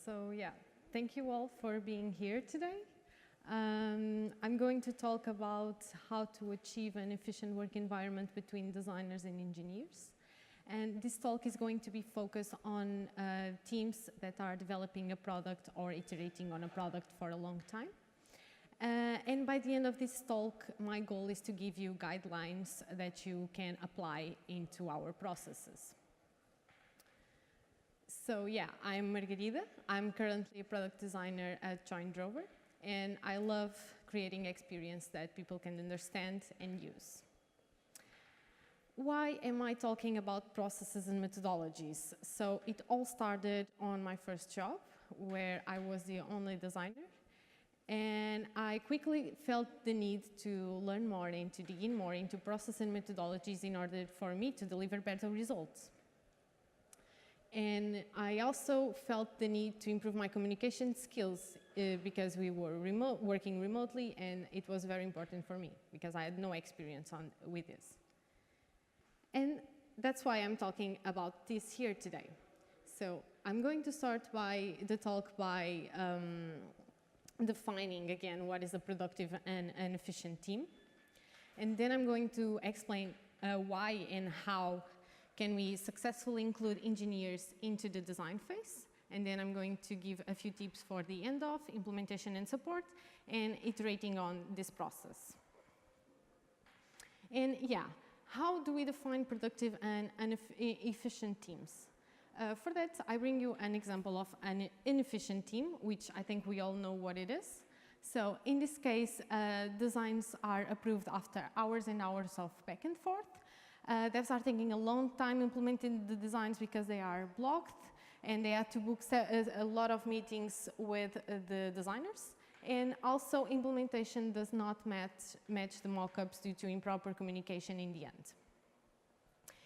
So yeah, thank you all for being here today. I'm going to talk about how to achieve an efficient work environment between designers and engineers. And this talk is going to be focused on teams that are developing a product or iterating on a product for a long time. And by the end of this talk, my goal is to give you guidelines that you can apply into our processes. So yeah, I'm Margarida. I'm currently a product designer at Joint Rover, and I love creating experience that people can understand and use. Why am I talking about processes and methodologies? So it all started on my first job, where I was the only designer. And I quickly felt the need to learn more and to dig in more into process and methodologies in order for me to deliver better results. And I also felt the need to improve my communication skills because we were working remotely, and it was very important for me because I had no experience with this. And that's why I'm talking about this here today. So I'm going to start the talk by defining again what is a productive and an efficient team. And then I'm going to explain why and how can we successfully include engineers into the design phase. And then I'm going to give a few tips for the end of implementation and support and iterating on this process. And yeah, how do we define productive and efficient teams? For that, I bring you an example of an inefficient team, which I think we all know what it is. So in this case, designs are approved after hours and hours of back and forth. Devs are taking a long time implementing the designs because they are blocked, and they have to book a lot of meetings with the designers. And also, implementation does not match the mockups due to improper communication in the end.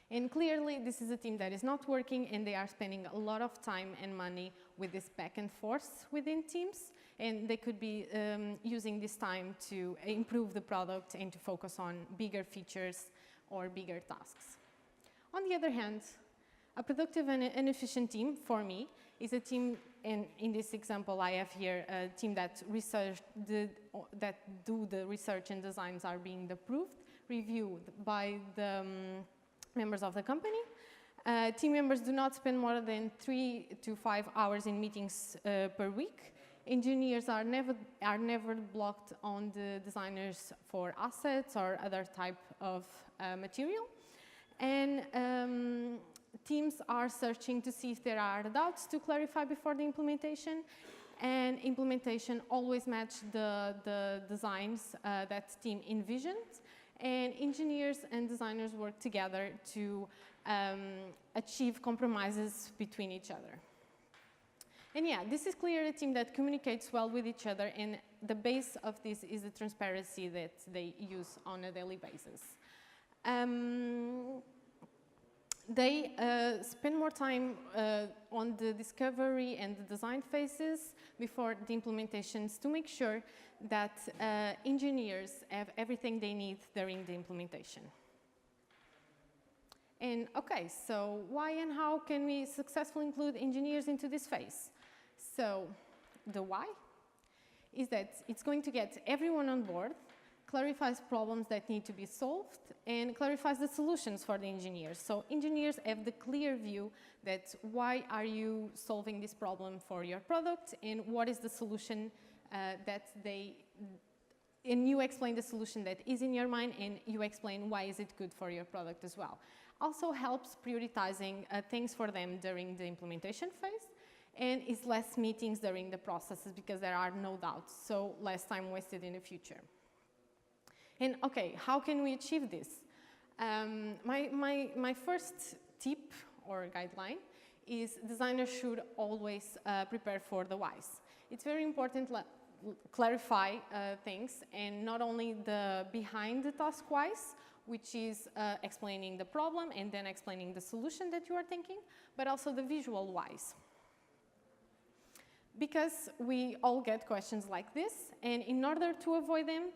And clearly, this is a team that is not working, and they are spending a lot of time and money with this back and forth within teams. And they could be using this time to improve the product and to focus on bigger features or bigger tasks. On the other hand, a productive and an efficient team, for me, is a team, and in this example I have here a team that do the research and designs are being approved, reviewed by the members of the company. Team members do not spend more than 3 to 5 hours in meetings per week. Engineers are never blocked on the designers for assets or other type of material. And teams are searching to see if there are doubts to clarify before the implementation. And implementation always match the designs that team envisioned. And engineers and designers work together to achieve compromises between each other. And yeah, this is clearly a team that communicates well with each other, and the base of this is the transparency that they use on a daily basis. They spend more time on the discovery and the design phases before the implementations to make sure that engineers have everything they need during the implementation. And okay, so why and how can we successfully include engineers into this phase? So the why is that it's going to get everyone on board, clarifies problems that need to be solved, and clarifies the solutions for the engineers. So engineers have the clear view that why are you solving this problem for your product, and what is the solution and you explain the solution that is in your mind, and you explain why is it good for your product as well. Also helps prioritizing things for them during the implementation phase, and is less meetings during the processes because there are no doubts, so less time wasted in the future. And okay, how can we achieve this? My first tip or guideline is designers should always prepare for the whys. It's very important to clarify things, and not only the behind the task whys, which is explaining the problem and then explaining the solution that you are thinking, but also the visual whys. Because we all get questions like this, and in order to avoid them,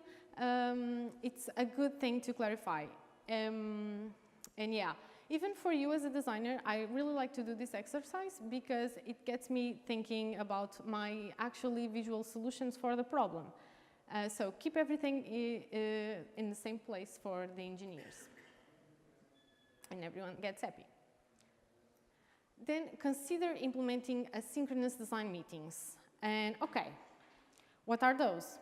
it's a good thing to clarify. And yeah, Even for you as a designer, I really like to do this exercise because it gets me thinking about my actually visual solutions for the problem. So keep everything in the same place for the engineers. And everyone gets happy. Then consider implementing asynchronous design meetings. And okay, what are those?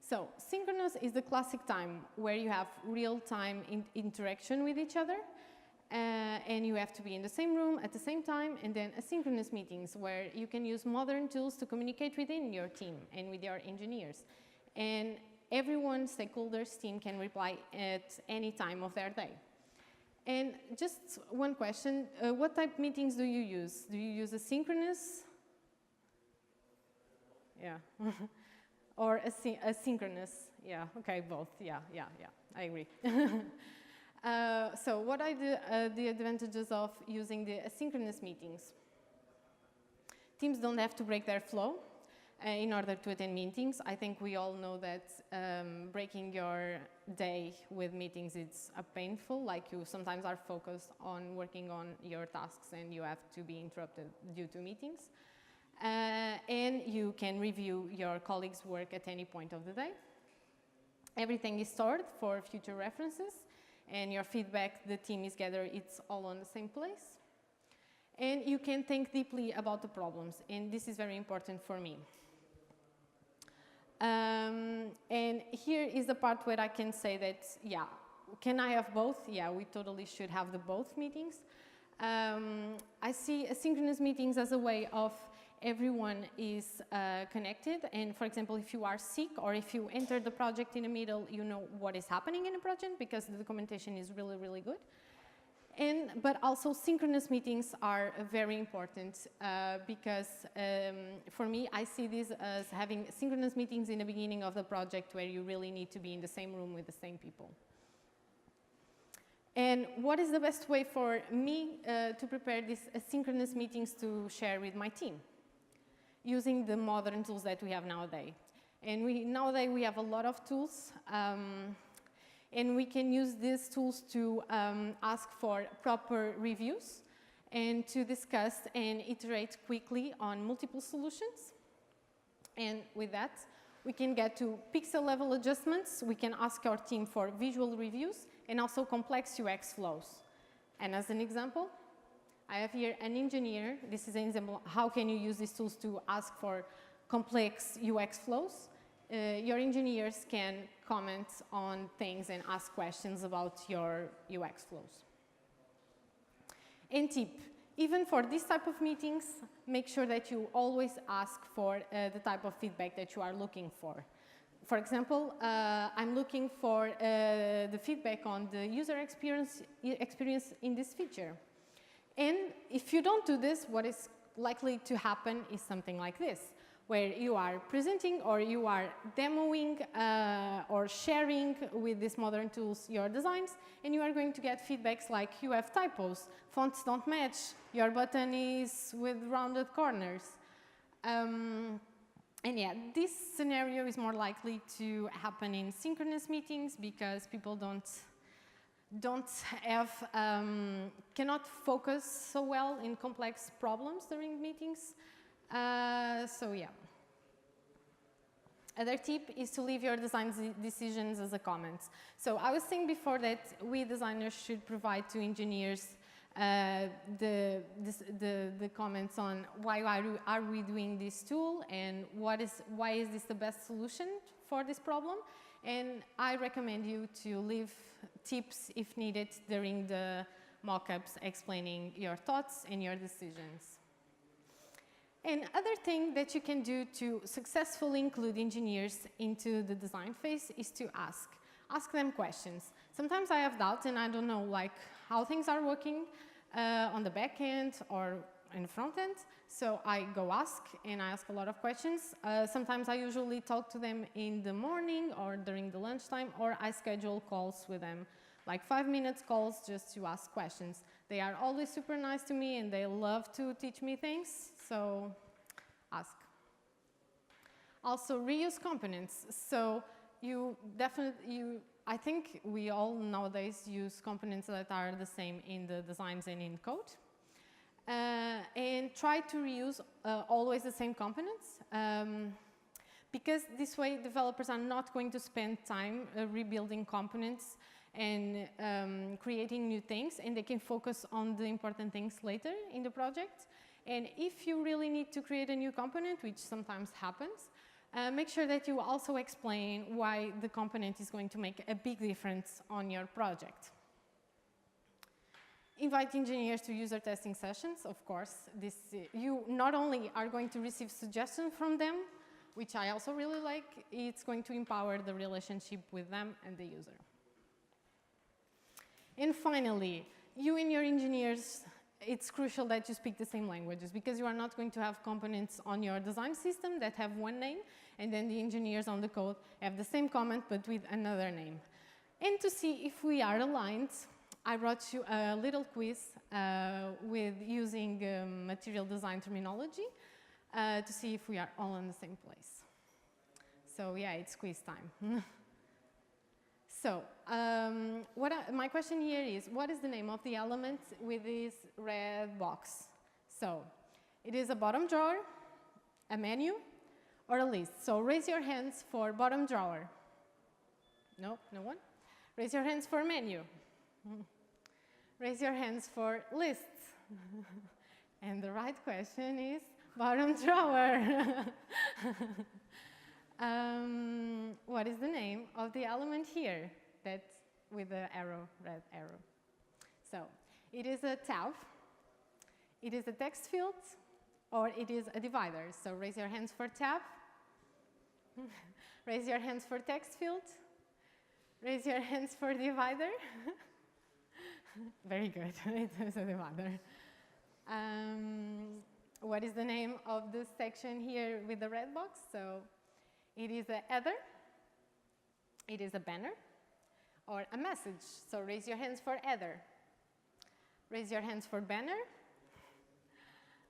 So synchronous is the classic time where you have real-time interaction with each other, and you have to be in the same room at the same time, and then asynchronous meetings where you can use modern tools to communicate within your team and with your engineers. And everyone, stakeholders, team can reply at any time of their day. And just one question, what type of meetings do you use? Do you use asynchronous? Yeah. Or asynchronous? Yeah, okay, both, yeah, I agree. So what are the advantages of using the asynchronous meetings? Teams don't have to break their flow in order to attend meetings. I think we all know that breaking your day with meetings is painful, like you sometimes are focused on working on your tasks and you have to be interrupted due to meetings. And you can review your colleagues' work at any point of the day. Everything is stored for future references, and your feedback the team is gathered, it's all on the same place. And you can think deeply about the problems, and this is very important for me. And here is the part where I can say that, yeah, can I have both? Yeah, we totally should have the both meetings. I see asynchronous meetings as a way of everyone is connected, and for example, if you are sick or if you enter the project in the middle, you know what is happening in the project because the documentation is really, really good. But also synchronous meetings are very important because for me, I see this as having synchronous meetings in the beginning of the project where you really need to be in the same room with the same people. And what is the best way for me to prepare these asynchronous meetings to share with my team? Using the modern tools that we have nowadays. And nowadays we have a lot of tools, and we can use these tools to ask for proper reviews and to discuss and iterate quickly on multiple solutions. And with that, we can get to pixel level adjustments. We can ask our team for visual reviews and also complex UX flows. And as an example, I have here an engineer. This is an example. How can you use these tools to ask for complex UX flows? Your engineers can comment on things and ask questions about your UX flows. And tip, even for this type of meetings, make sure that you always ask for the type of feedback that you are looking for. For example, I'm looking for the feedback on the user experience in this feature. And if you don't do this, what is likely to happen is something like this, where you are presenting or you are demoing or sharing with these modern tools your designs, and you are going to get feedbacks like you have typos, fonts don't match, your button is with rounded corners. And yeah, this scenario is more likely to happen in synchronous meetings because people cannot focus so well in complex problems during meetings. So yeah. Other tip is to leave your design decisions as a comment. So I was saying before that we designers should provide to engineers the comments on why are we doing this tool and why is this the best solution for this problem. And I recommend you to leave tips if needed during the mockups explaining your thoughts and your decisions. And other thing that you can do to successfully include engineers into the design phase is to ask them questions. Sometimes I have doubts and I don't know like how things are working on the back end or in the front end. So I go ask and I ask a lot of questions. Sometimes I usually talk to them in the morning or during the lunchtime, or I schedule calls with them, like 5-minute calls just to ask questions. They are always super nice to me and they love to teach me things, so ask. Also reuse components. So you I think we all nowadays use components that are the same in the designs and in code. And try to reuse always the same components, because this way developers are not going to spend time rebuilding components and creating new things, and they can focus on the important things later in the project. And if you really need to create a new component, which sometimes happens, make sure that you also explain why the component is going to make a big difference on your project. Invite engineers to user testing sessions, of course. You not only are going to receive suggestions from them, which I also really like, it's going to empower the relationship with them and the user. And finally, you and your engineers, it's crucial that you speak the same languages, because you are not going to have components on your design system that have one name, and then the engineers on the code have the same comment but with another name. And to see if we are aligned, I brought you a little quiz with using material design terminology to see if we are all in the same place. So yeah, it's quiz time. So my question here is, what is the name of the element with this red box? So it is a bottom drawer, a menu, or a list. So raise your hands for bottom drawer. No, no one? Raise your hands for menu. Raise your hands for lists. And the right question is bottom drawer. What is the name of the element here that's with the arrow, red arrow? So it is a tab, it is a text field, or it is a divider. So raise your hands for tab. Raise your hands for text field. Raise your hands for divider. Very good, it is a divider. What is the name of this section here with the red box? So it is a header, it is a banner, or a message. So raise your hands for header. Raise your hands for banner.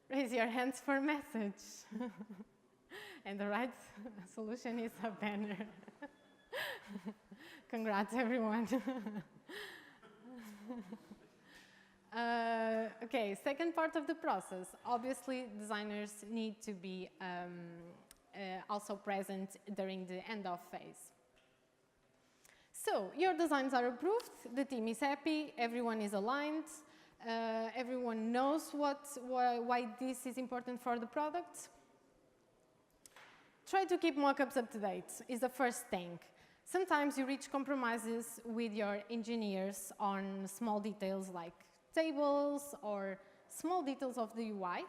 Raise your hands for message. And the right solution is a banner. Congrats, everyone. Okay, second part of the process. Obviously, designers need to be also present during the end-of phase. So, your designs are approved, the team is happy, everyone is aligned, everyone knows why this is important for the product. Try to keep mockups up to date is the first thing. Sometimes you reach compromises with your engineers on small details like tables or small details of the UI.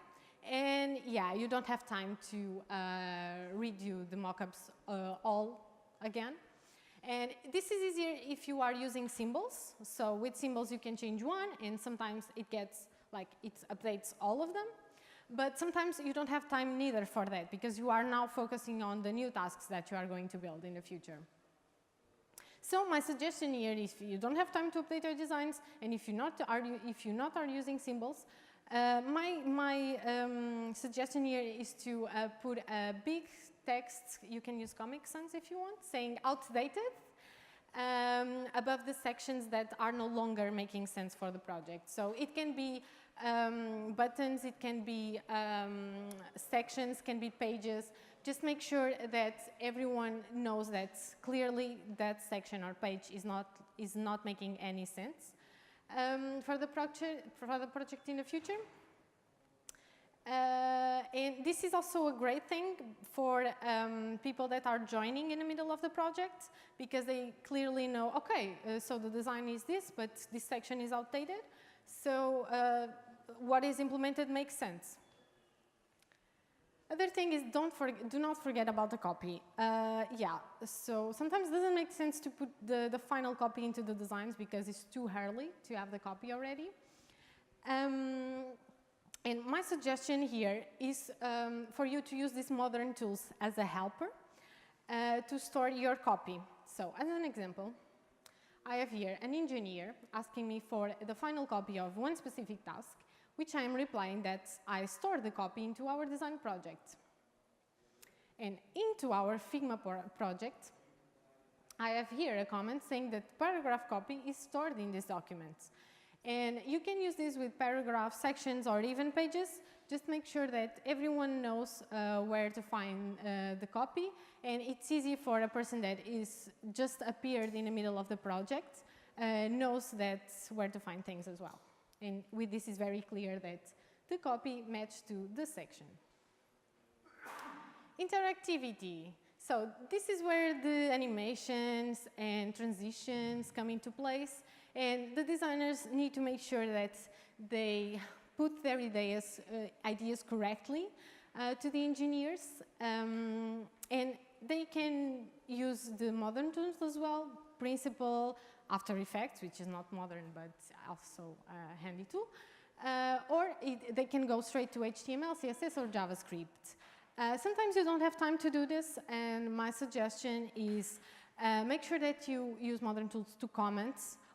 And yeah, you don't have time to redo the mockups all again. And this is easier if you are using symbols. So with symbols you can change one, and sometimes it gets like it updates all of them. But sometimes you don't have time neither for that, because you are now focusing on the new tasks that you are going to build in the future. So my suggestion here is, if you don't have time to update your designs, and if you not are using symbols, my suggestion here is to put a big text. You can use Comic Sans if you want, saying outdated, above the sections that are no longer making sense for the project. So it can be buttons, it can be sections, can be pages. Just make sure that everyone knows that clearly that section or page is not making any sense for the project in the future. And this is also a great thing for people that are joining in the middle of the project, because they clearly know, okay, so the design is this, but this section is outdated. So what is implemented makes sense. Other thing is, do not forget about the copy. Yeah, so sometimes it doesn't make sense to put the final copy into the designs because it's too early to have the copy already. And my suggestion here is for you to use these modern tools as a helper to store your copy. So as an example, I have here an engineer asking me for the final copy of one specific task, which I am replying that I store the copy into our design project. And into our Figma project, I have here a comment saying that paragraph copy is stored in this document. And you can use this with paragraph sections or even pages. Just make sure that everyone knows where to find the copy. And it's easy for a person that is just appeared in the middle of the project, knows that's where to find things as well. And with this is very clear that the copy matched to the section. Interactivity. So this is where the animations and transitions come into place. And the designers need to make sure that they put their ideas correctly to the engineers. And they can use the modern tools as well, Principle, After Effects, which is not modern, but also a handy tool. Or they can go straight to HTML, CSS, or JavaScript. Sometimes you don't have time to do this, and my suggestion is make sure that you use modern tools to comment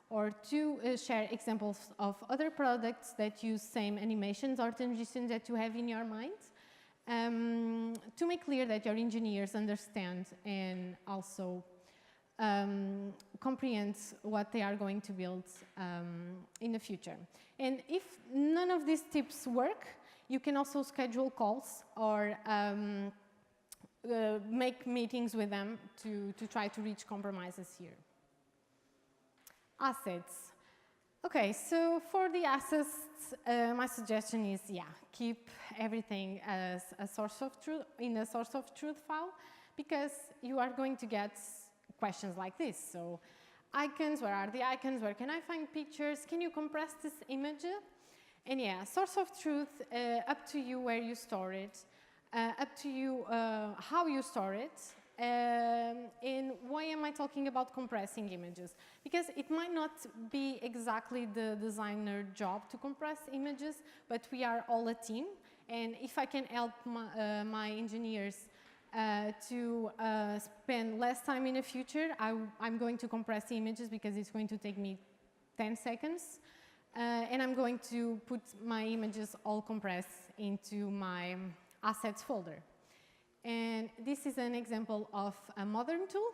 or to share examples of other products that use same animations or transitions that you have in your mind, to make clear that your engineers understand and also comprehend what they are going to build in the future. And if none of these tips work, you can also schedule calls or make meetings with them to try to reach compromises here. Assets. Okay, so for the assets, my suggestion is, keep everything as a source of truth, in a source of truth file, because you are going to get questions like this. So icons, where are the icons? Where can I find pictures? Can you compress this image? And source of truth, up to you where you store it, up to you how you store it, and why am I talking about compressing images? Because it might not be exactly the designer job to compress images, but we are all a team, and if I can help my engineers to spend less time in the future, I'm going to compress the images because it's going to take me 10 seconds. And I'm going to put my images all compressed into my assets folder. And this is an example of a modern tool.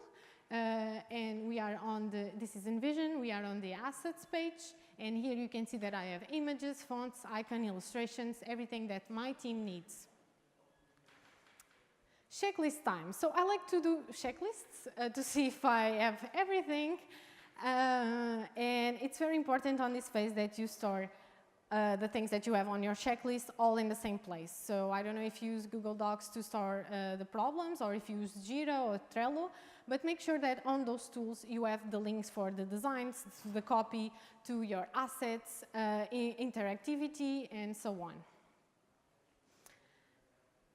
And we are on this is InVision, we are on the assets page. And here you can see that I have images, fonts, icon, illustrations, everything that my team needs. Checklist time. So I like to do checklists to see if I have everything. And it's very important on this phase that you store the things that you have on your checklist all in the same place. So I don't know if you use Google Docs to store the problems or if you use Jira or Trello, but make sure that on those tools you have the links for the designs, to the copy, to your assets, interactivity, and so on.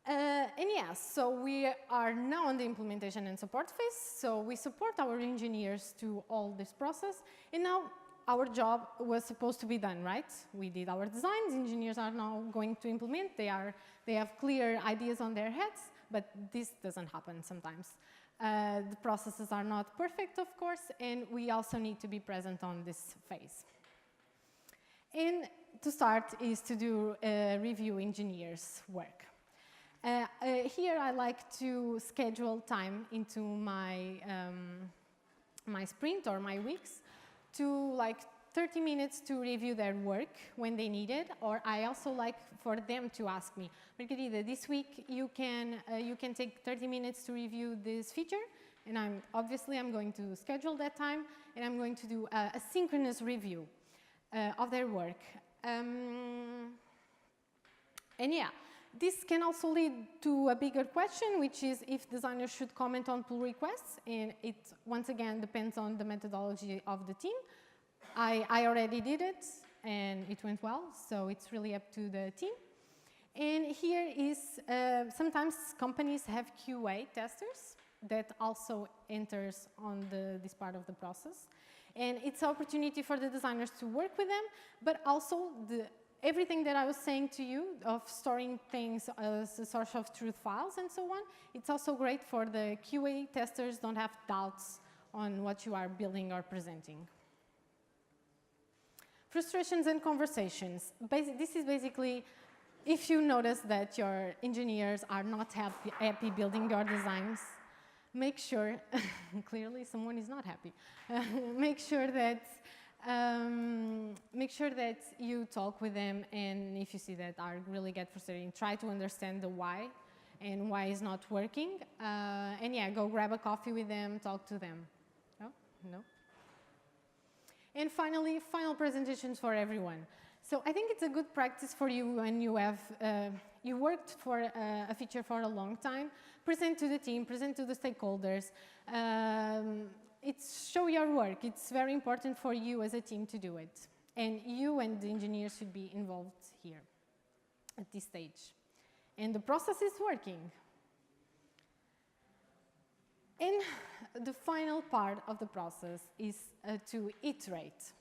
And so we are now on the implementation and support phase. So we support our engineers to all this process. And now our job was supposed to be done, right? We did our designs. Engineers are now going to implement. They have clear ideas on their heads, but this doesn't happen sometimes. The processes are not perfect, of course, and we also need to be present on this phase. And to start is to do review engineers' work. Here I like to schedule time into my, my sprint or my weeks to like 30 minutes to review their work when they need it, or I also like for them to ask me, Margarida, this week you can take 30 minutes to review this feature, and I'm going to schedule that time, and I'm going to do a synchronous review of their work. And this can also lead to a bigger question, which is if designers should comment on pull requests, and it once again depends on the methodology of the team. I already did it, and it went well, so it's really up to the team. And here is, sometimes companies have QA testers that also enters on this part of the process. And it's an opportunity for the designers to work with them, but also everything that I was saying to you of storing things as a source of truth files and so on, it's also great for the QA testers don't have doubts on what you are building or presenting. Frustrations and conversations. This is basically if you notice that your engineers are not happy building your designs, make sure, clearly someone is not happy, make sure that you talk with them, and if you see that are really get frustrating, try to understand the why and why it's not working, and yeah, go grab a coffee with them, talk to them. Oh, no? And finally, final presentations for everyone. So I think it's a good practice for you when you have, you worked for a feature for a long time, present to the team, present to the stakeholders, show your work. It's very important for you as a team to do it. And you and the engineers should be involved here at this stage. And the process is working. And the final part of the process is to iterate.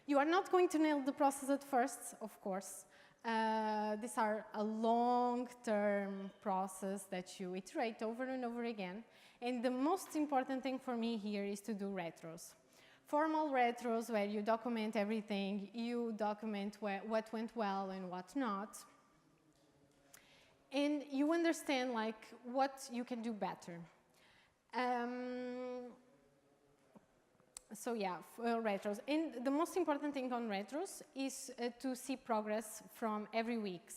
You are not going to nail the process at first, of course. These are a long-term process that you iterate over and over again. And the most important thing for me here is to do retros. Formal retros where you document everything, you document what went well and what not. And you understand like what you can do better. So yeah, retros. And the most important thing on retros is to see progress from every week.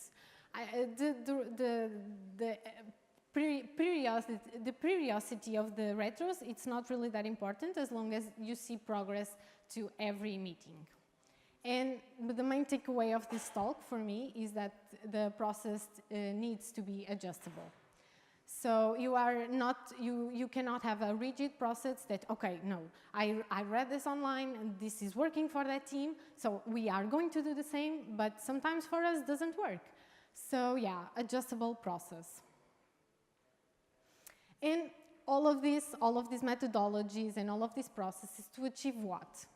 The periodicity of the retros, it's not really that important as long as you see progress to every meeting. And the main takeaway of this talk for me is that the process needs to be adjustable. So you are not, you cannot have a rigid process that, okay, no, I read this online and this is working for that team, so we are going to do the same, but sometimes for us doesn't work. So yeah, adjustable process. And all of these methodologies and all of these processes to achieve what?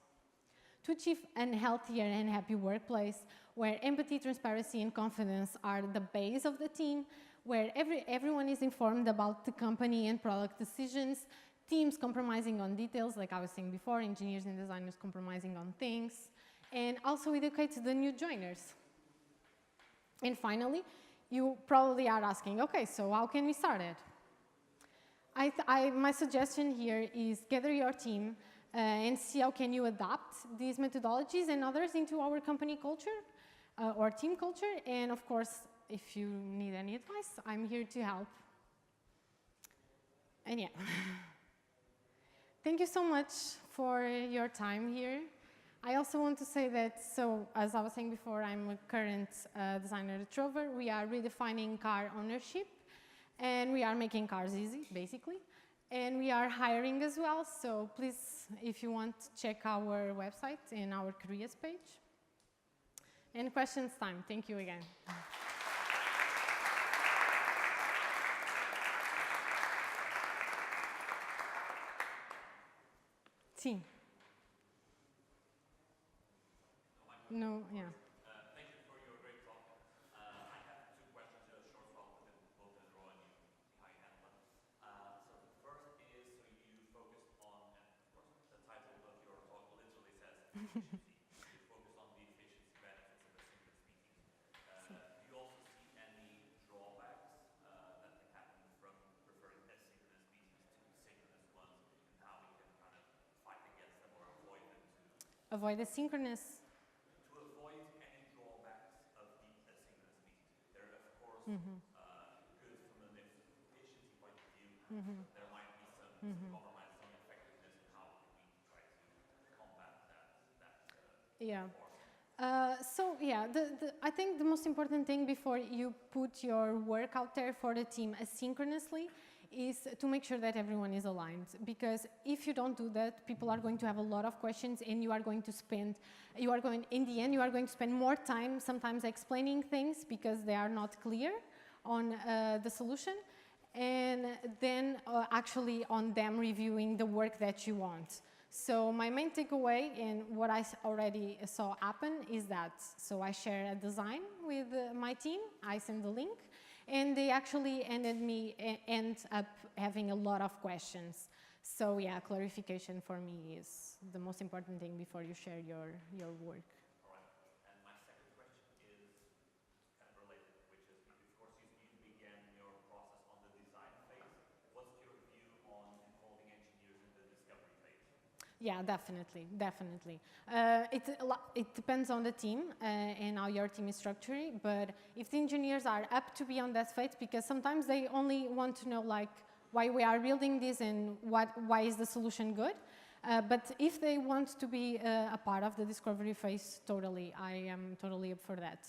To achieve a healthier and happy workplace where empathy, transparency, and confidence are the base of the team, where everyone is informed about the company and product decisions, teams compromising on details, like I was saying before, engineers and designers compromising on things, and also educate the new joiners. And finally, you probably are asking, okay, so how can we start it? My suggestion here is gather your team and see how can you adapt these methodologies and others into our company culture or team culture, and of course, if you need any advice, I'm here to help. And yeah, thank you so much for your time here. I also want to say that, so as I was saying before, I'm a current designer at Trover. We are redefining car ownership, and we are making cars easy, basically. And we are hiring as well, so please, if you want, check our website and our careers page. And questions time. Thank you again. Sim. No, yeah. Thank you for your great talk. I have two questions, a short follow-up, and both in a row, and how you handle them. So the first is, so you focused on, and of course, the title of your talk literally says efficiency. You focus on the efficiency benefits of asynchronous meetings. Do you also see any drawbacks that can happen from referring asynchronous meetings to synchronous ones, and how we can kind of fight against them or avoid them to Avoid the synchronous. avoid any drawbacks of the asynchronous meetings? They're, of course, good from an efficiency point of view, but there might be some compromise, some effectiveness, and how can we try to combat that Yeah. So yeah, I think the most important thing before you put your work out there for the team asynchronously is to make sure that everyone is aligned, because if you don't do that, people are going to have a lot of questions, and in the end, you are going to spend more time sometimes explaining things because they are not clear on the solution, and then actually on them reviewing the work that you want. So my main takeaway, and what I already saw happen, is that, so I share a design with my team, I send the link, and they actually end up having a lot of questions. So yeah, clarification for me is the most important thing before you share your work. All right. And my second question is kind of related, which is, of course, you began your process on the design phase. What's your view on Yeah, definitely, definitely. It depends on the team and how your team is structured. But if the engineers are up to be on that phase, because sometimes they only want to know like why we are building this and why is the solution good. But if they want to be a part of the discovery phase, totally, I am totally up for that.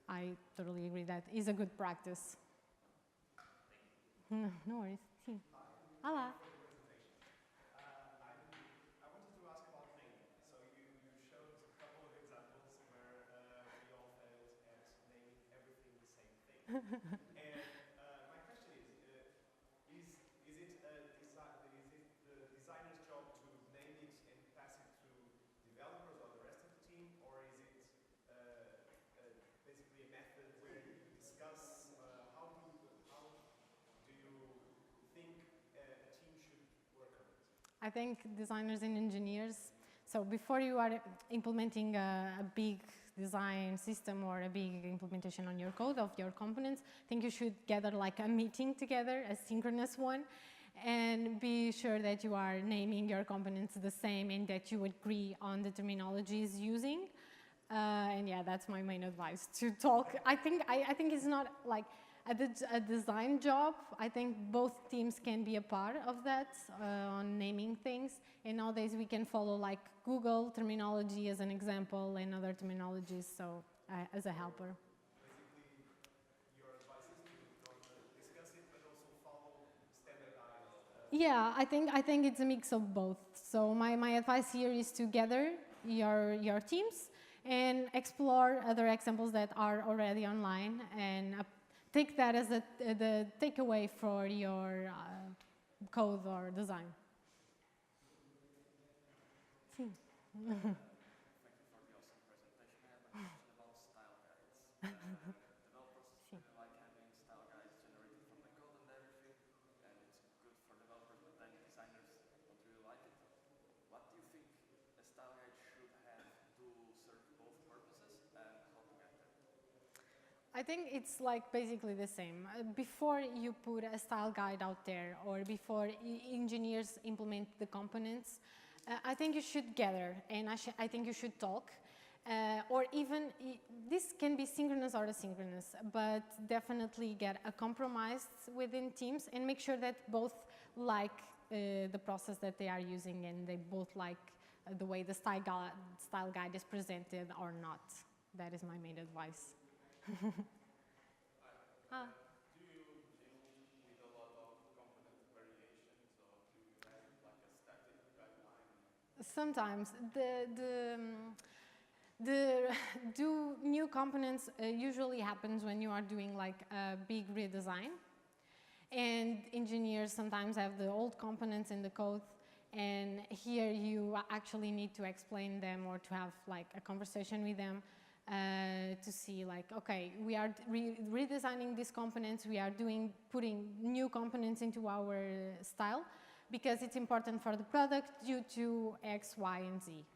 I totally agree that is a good practice. No, no worries. Sim. Olá. I wanted to ask about naming. So you showed a couple of examples where we all failed at naming everything the same thing. And my question is it the designer's job to name it and pass it to developers or the rest of the team, or is it basically a method where you discuss how do you think a team should work on it? I think designers and engineers, so before you are implementing a big design system or a big implementation on your code of your components, I think you should gather like a meeting together, a synchronous one, and be sure that you are naming your components the same and that you agree on the terminologies using. And yeah, that's my main advice, to talk. I think it's not like a design job. I think both teams can be a part of that on naming things. And nowadays we can follow like Google terminology as an example and other terminologies, so as a helper. Basically, your advice is to not discuss it, but also follow standardized. Yeah, I think it's a mix of both. So my advice here is to gather your teams and explore other examples that are already online and take that as the takeaway for your code or design. Sim. Thank you for the awesome presentation. I have a question about style guides. Developers Sim. really like having style guides generated from the code and everything, and it's good for developers, but then designers don't really like it. What do you think a style guide should have to serve both purposes, and how to get there? I think it's like basically the same. Before you put a style guide out there or before engineers implement the components, I think you should gather and I think you should talk. Or even, this can be synchronous or asynchronous, but definitely get a compromise within teams and make sure that both like the process that they are using and they both like the way the style guide is presented or not. That is my main advice. Do you deal with a lot of component variations, or do you have like a static guideline? Sometimes the do new components usually happens when you are doing like a big redesign, and engineers sometimes have the old components in the code, and here you actually need to explain them or to have like a conversation with them to see like, okay, we are redesigning these components, we are putting new components into our style because it's important for the product due to X, Y, and Z.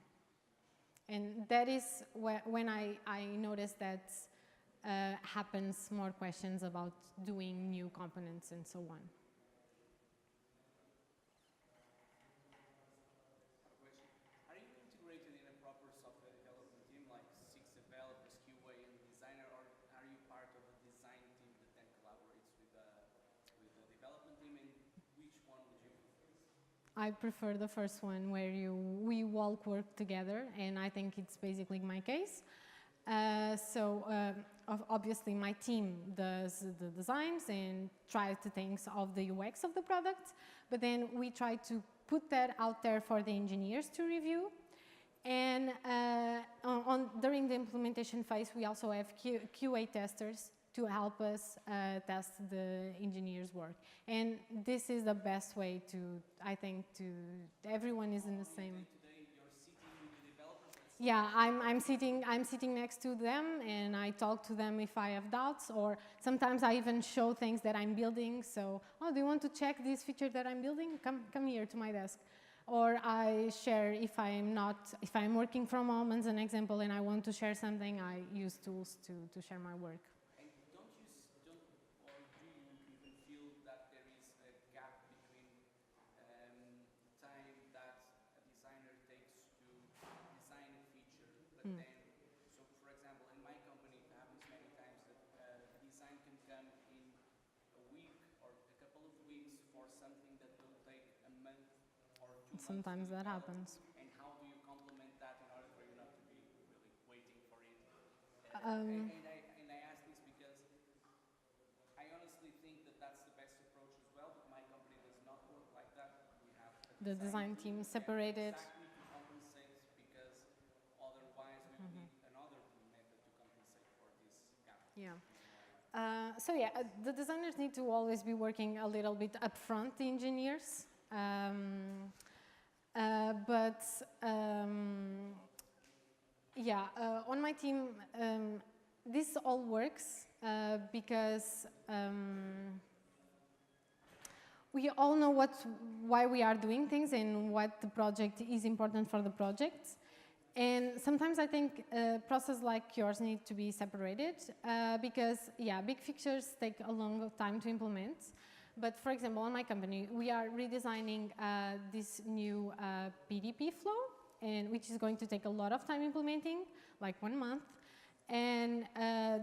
And that is when I noticed that happens more questions about doing new components and so on. Are you integrated in a proper software development team, like 6 developers, QA, and designer, or are you part of a design team that then collaborates with the development team, and which one would you prefer? I prefer the first one where we all work together, and I think it's basically my case. Obviously my team does the designs and tries to think of the UX of the product, but then we try to put that out there for the engineers to review. And during the implementation phase, we also have QA testers to help us test the engineers' work. And this is the best way to, I think, everyone is in the same. Today you're sitting with the developers. Yeah, I'm sitting next to them and I talk to them if I have doubts, or sometimes I even show things that I'm building. So, oh, do you want to check this feature that I'm building? Come here to my desk. Or I share if I'm working from home as an example and I want to share something, I use tools to share my work. And do you even feel that there is a gap between time that a designer for something that will take a month or 2 months to Sometimes that develop? happens. And how do you complement that in order for you not to be really waiting for it? Um, And I ask this because I honestly think that that's the best approach as well, but my company does not work like that. We have a The design team separated. exactly to compensate, because otherwise we would need another method to compensate for this gap. Yeah. So yeah, the designers need to always be working a little bit upfront, the engineers. But yeah, on my team, this all works because we all know why we are doing things and what the project is important for the project. And sometimes I think processes like yours need to be separated because, yeah, big features take a long time to implement. But for example, on my company, we are redesigning this new PDP flow, and which is going to take a lot of time implementing, like 1 month. And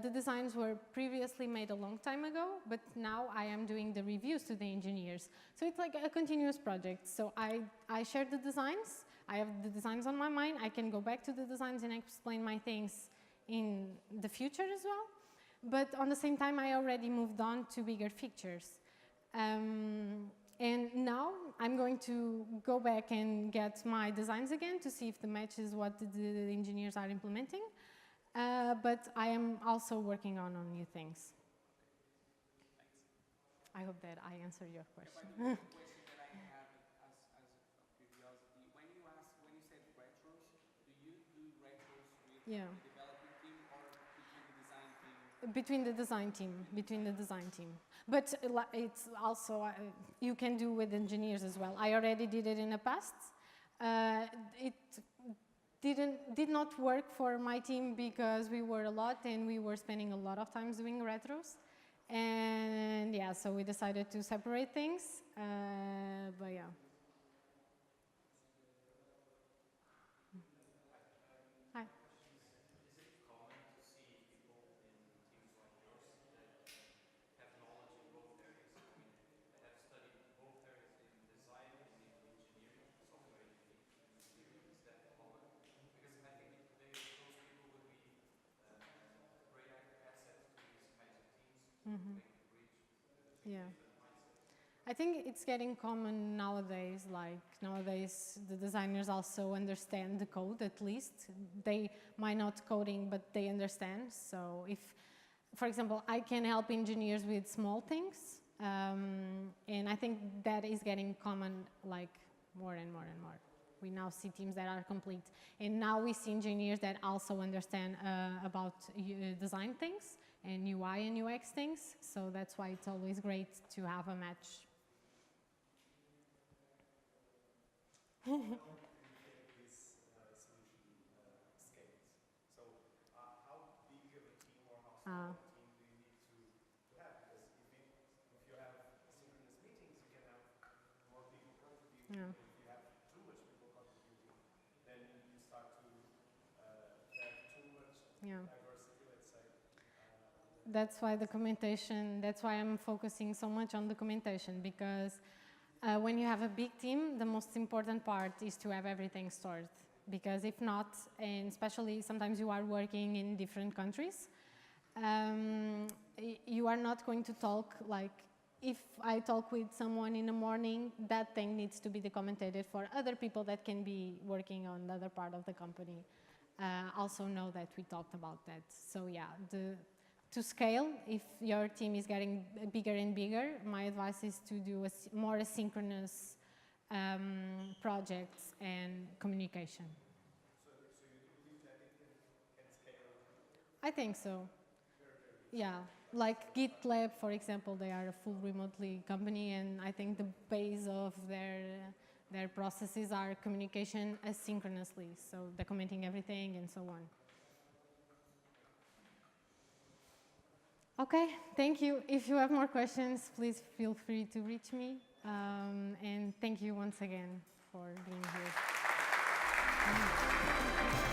the designs were previously made a long time ago, but now I am doing the reviews to the engineers. So it's like a continuous project. So I share the designs. I have the designs on my mind. I can go back to the designs and explain my things in the future as well. But on the same time, I already moved on to bigger features. And now I'm going to go back and get my designs again to see if the matches what the engineers are implementing. But I am also working on new things. I hope that I answered your question. By the way, the question that I have as a curiosity, when you said retros, do you do retros with Yeah. the development team or between the design team? Between the design team. But it's also, you can do with engineers as well. I already did it in the past. It did not work for my team because we were a lot and we were spending a lot of time doing retros. And yeah, so we decided to separate things, but yeah. Hi. Is it common to see people in teams like yours that have knowledge in both areas? I mean, have studied both areas in design and in engineering, software engineering? Is that common? Because I think those people would be great assets to these kinds of teams to make the bridge between Yeah. different mindsets. I think it's getting common nowadays. Like nowadays, the designers also understand the code. At least they might not coding, but they understand. So if, for example, I can help engineers with small things, and I think that is getting common, like more and more and more. We now see teams that are complete, and now we see engineers that also understand about design things and UI and UX things. So that's why it's always great to have a match. How do you think this solution scales? So how big of a team or how small of a team do you need to have? Because if you have synchronous meetings, you can have more people contributing. Yeah. If you have too much people contributing, then you start to have too much diversity, let's say. That's why the documentation, that's why I'm focusing so much on documentation, because when you have a big team, the most important part is to have everything stored. Because if not, and especially sometimes you are working in different countries, you are not going to talk like, if I talk with someone in the morning, that thing needs to be documented for other people that can be working on the other part of the company. Also know that we talked about that. So yeah, to scale, if your team is getting bigger and bigger, my advice is to do more asynchronous projects and communication. So you do believe that it can scale? I think so. Very, very Yeah, like GitLab, for example, they are a full remotely company, and I think the base of their processes are communication asynchronously, so documenting everything and so on. Okay, thank you. If you have more questions, please feel free to reach me. And thank you once again for being here.